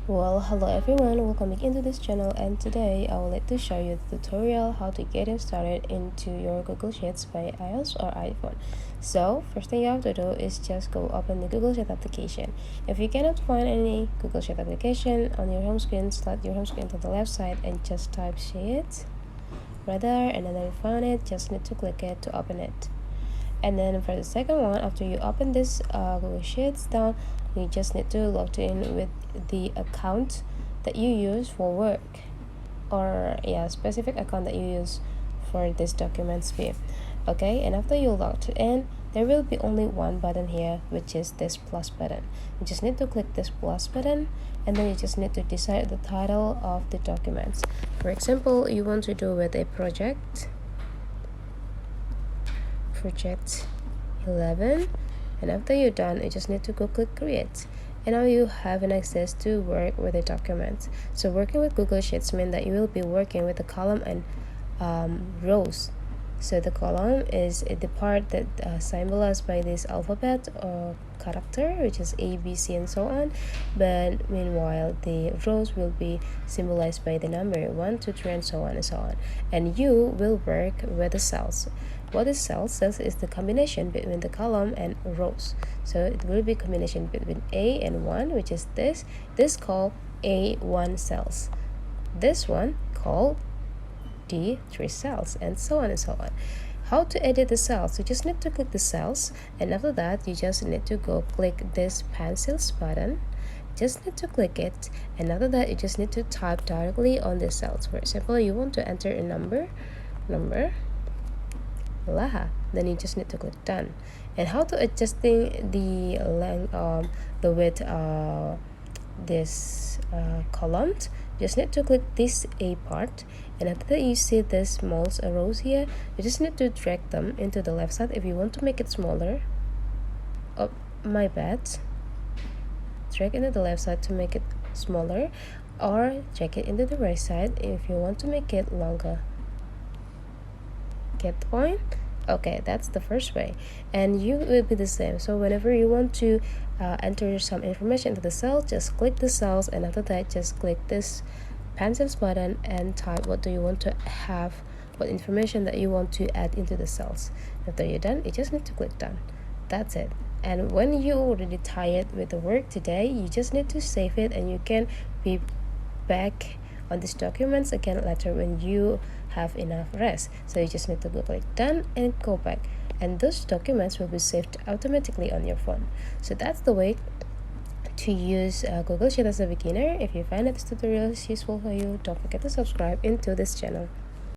Well, hello everyone, welcome back into this channel, and today I would like to show you the tutorial how to get you started into your Google Sheets by iOS or iPhone. So first thing you have to do is just go open the Google Sheet application. If you cannot find any Google Sheet application on your home screen, slide your home screen to the left side and just type Sheets right there, and then when you found it, just need to click it to open it. And then for the second one, after you open this Google Sheets down, you just need to log in with the account that you use for work, or specific account that you use for this documents view. Okay, and after you logged in, there will be only one button here, which is this plus button. You just need to click this plus button, and then you just need to decide the title of the documents. For example, you want to do with a project 11, and after you're done, you just need to go click create, and now you have an access to work with the documents. So working with Google Sheets means that you will be working with the column and rows. So the column is the part that symbolized by this alphabet or character, which is A, B, C, and so on. But meanwhile, the rows will be symbolized by the number 1, 2, 3, and so on and so on. And you will work with the cells. What is cells? Cells is the combination between the column and rows. So it will be combination between A and 1, which is this called A1 cells. This one called D3 cells, and so on and so on. How to edit the cells? You just need to click the cells, and after that you just need to go click this pencils button. Just need to click it, and after that you just need to type directly on the cells. For example, you want to enter a number Laha, then you just need to click done. And how to adjusting the length, the width this column, just need to click this A part, and after that you see this small rows here, you just need to drag them into the left side if you want to make it smaller. Oh, my bad. Drag into the left side to make it smaller, or drag it into the right side if you want to make it longer. Get the point? Okay, that's the first way, and you will be the same. So whenever you want to enter some information into the cell, just click the cells, and after that just click this pencils button and type what do you want to have, what information that you want to add into the cells. After you're done, you just need to click done. That's it. And when you're already tired with the work today, you just need to save it, and you can be back on these documents again later when you have enough rest. So you just need to go click done and go back, and those documents will be saved automatically on your phone. So that's the way to use Google Sheet as a beginner. If you find that this tutorial is useful for you, don't forget to subscribe into this channel.